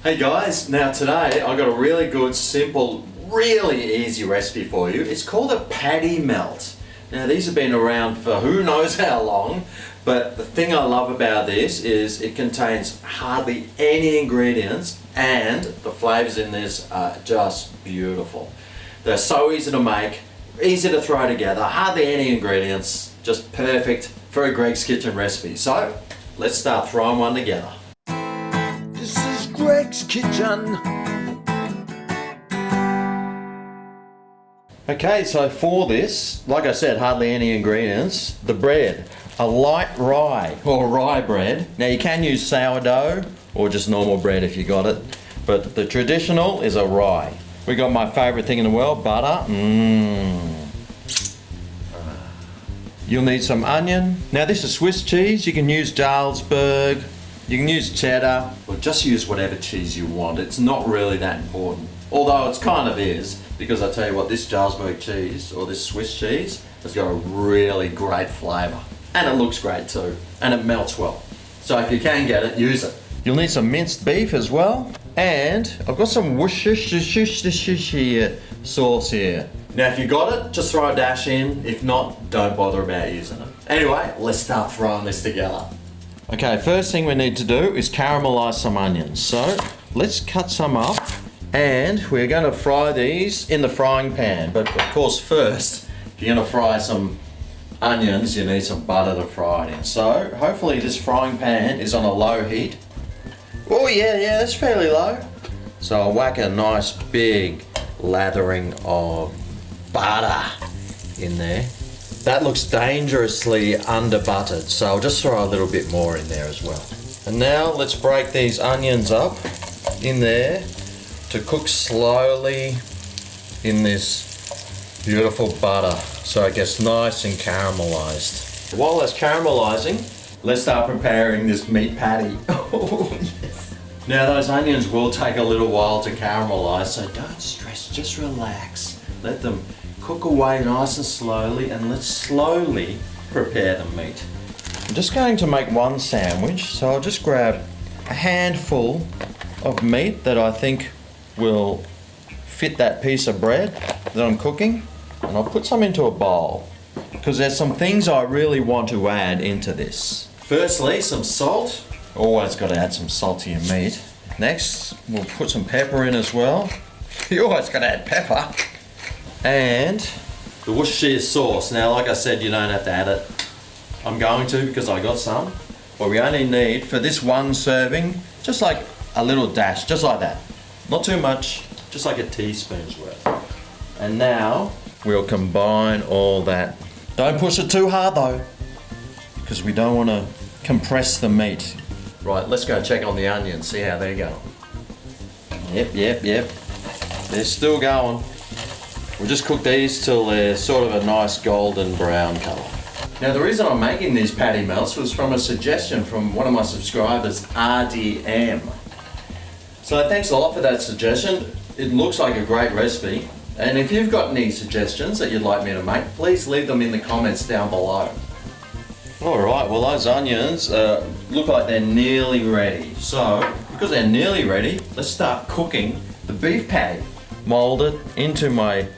Hey guys, now today I've got a really good, simple, really easy recipe for you. It's called a patty melt. Now these have been around for who knows how long, but the thing I love about this is it contains hardly any ingredients and the flavors in this are just beautiful. They're so easy to make, easy to throw together, hardly any ingredients, just perfect for a Greg's Kitchen recipe. So let's start throwing one together. This is Greg's Kitchen. Okay, so for this, like I said, hardly any ingredients. The bread, a light rye or rye bread. Now you can use sourdough or just normal bread if you got it, but the traditional is a rye. We got my favorite thing in the world, butter. You'll need some onion. Now this is Swiss cheese. You can use Jarlsberg, you can use cheddar, or just use whatever cheese you want. It's not really that important. Although it kind of is, because I tell you what, this Jarlsberg cheese, or this Swiss cheese, has got a really great flavour. And it looks great too, and it melts well. So if you can get it, use it. You'll need some minced beef as well, and I've got some Worcestershire sauce here. Now if you got it, just throw a dash in. If not, don't bother about using it. Anyway, let's start throwing this together. Okay, first thing we need to do is caramelise some onions. So let's cut some up. And we're going to fry these in the frying pan. But of course first, if you're going to fry some onions, you need some butter to fry it in. So hopefully this frying pan is on a low heat. Oh yeah, it's fairly low. So I'll whack a nice big lathering of butter in there. That looks dangerously under buttered, so I'll just throw a little bit more in there as well. And now let's break these onions up in there to cook slowly in this beautiful butter so it gets nice and caramelized. While that's caramelizing, let's start preparing this meat patty. Oh, yes. Now those onions will take a little while to caramelize, so don't stress, just relax. Let them cook away nice and slowly, and let's slowly prepare the meat. I'm just going to make one sandwich, so I'll just grab a handful of meat that I think will fit that piece of bread that I'm cooking, and I'll put some into a bowl because there's some things I really want to add into this. Firstly, some salt. Always got to add some salt to your meat. Next, we'll put some pepper in as well. You always got to add pepper. And the Worcestershire sauce. Now, like I said, you don't have to add it. I'm going to because I got some. But we only need, for this one serving, just like a little dash, just like that. Not too much, just like a teaspoon's worth. And now we'll combine all that. Don't push it too hard though, because we don't want to compress the meat. Right, let's go check on the onions, see how they're going. Yep. They're still going. We'll just cook these till they're sort of a nice golden brown colour. Now the reason I'm making these patty melts was from a suggestion from one of my subscribers, RDM. So thanks a lot for that suggestion. It looks like a great recipe. And if you've got any suggestions that you'd like me to make, please leave them in the comments down below. Alright, well those onions look like they're nearly ready. So, because they're nearly ready, let's start cooking the beef patty. Mold it into my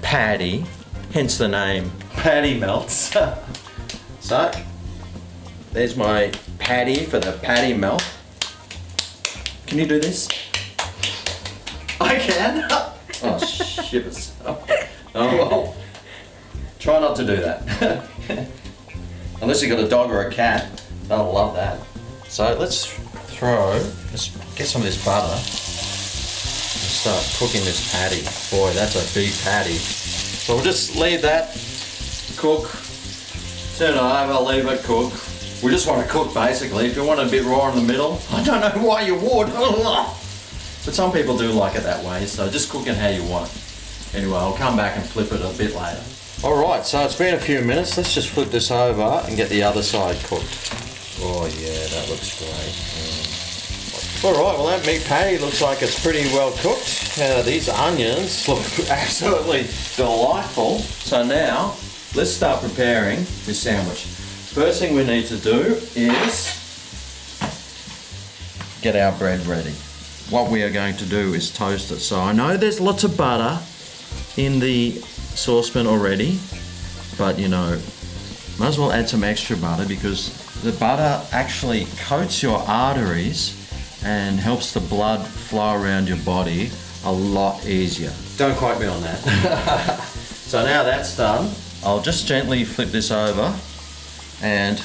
patty, hence the name patty melts. So, there's my patty for the patty melt. Can you do this? I can. Oh, shivers. Oh well. Try not to do that. Unless you've got a dog or a cat, they'll love that. So let's get some of this butter and start cooking this patty. Boy, that's a big patty. So we'll just leave that cook, turn it over, leave it cook. We just want to cook basically. If you want a bit raw in the middle, I don't know why you would. But some people do like it that way, so just cook it how you want. Anyway, I'll come back and flip it a bit later. Alright, so it's been a few minutes. Let's just flip this over and get the other side cooked. Oh yeah, that looks great. Alright, well that meat patty looks like it's pretty well cooked. These onions look absolutely delightful. So now, let's start preparing this sandwich. First thing we need to do is get our bread ready. what we are going to do is toast it. So I know there's lots of butter in the saucepan already, but you know, might as well add some extra butter because the butter actually coats your arteries and helps the blood flow around your body a lot easier. Don't quote me on that. So now that's done, I'll just gently flip this over and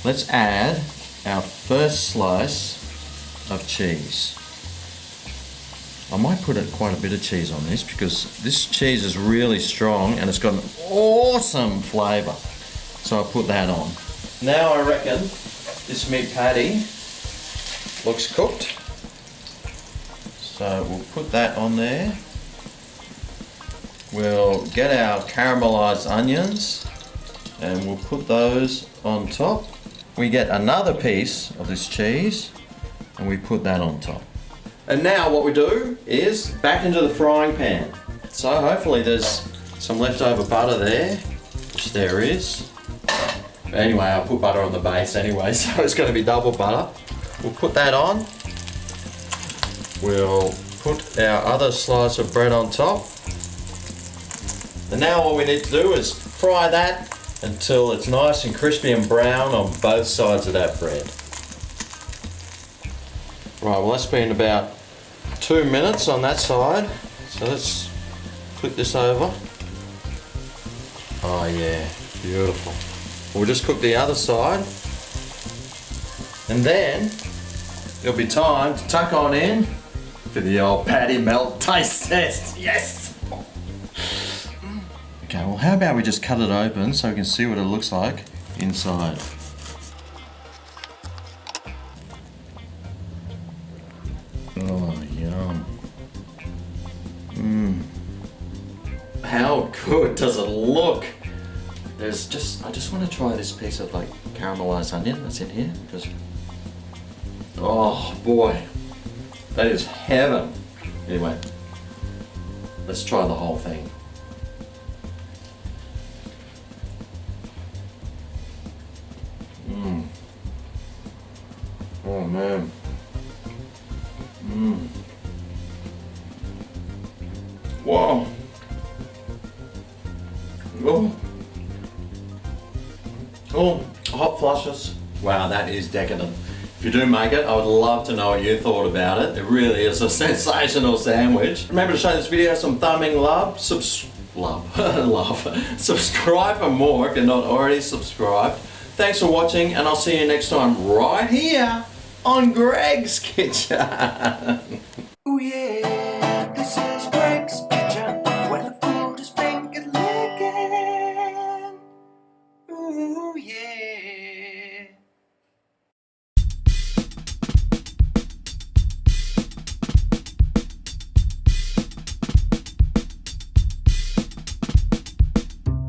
let's add our first slice of cheese. I might put quite a bit of cheese on this because this cheese is really strong and it's got an awesome flavour. So I'll put that on. Now I reckon this meat patty looks cooked. So we'll put that on there. We'll get our caramelised onions and we'll put those on top. We get another piece of this cheese and we put that on top. And now what we do is back into the frying pan. So hopefully there's some leftover butter there, which there is. But anyway, I'll put butter on the base anyway, so it's going to be double butter. We'll put that on. We'll put our other slice of bread on top. And now all we need to do is fry that until it's nice and crispy and brown on both sides of that bread. Right, well that's been about 2 minutes on that side. So let's flip this over. Oh yeah, beautiful. We'll just cook the other side. And then it'll be time to tuck on in for the old patty melt taste test. Yes! Okay, well how about we just cut it open so we can see what it looks like inside. Oh, yum. How good does it look? I just want to try this piece of like caramelized onion that's in here because, oh boy, that is heaven. Anyway, let's try the whole thing. Oh man. Whoa. Oh. Oh, hot flushes. Wow, that is decadent. If you do make it, I would love to know what you thought about it. It really is a sensational sandwich. Remember to show this video some thumbing love. Love. Subscribe for more if you're not already subscribed. Thanks for watching and I'll see you next time right here on Greg's Kitchen.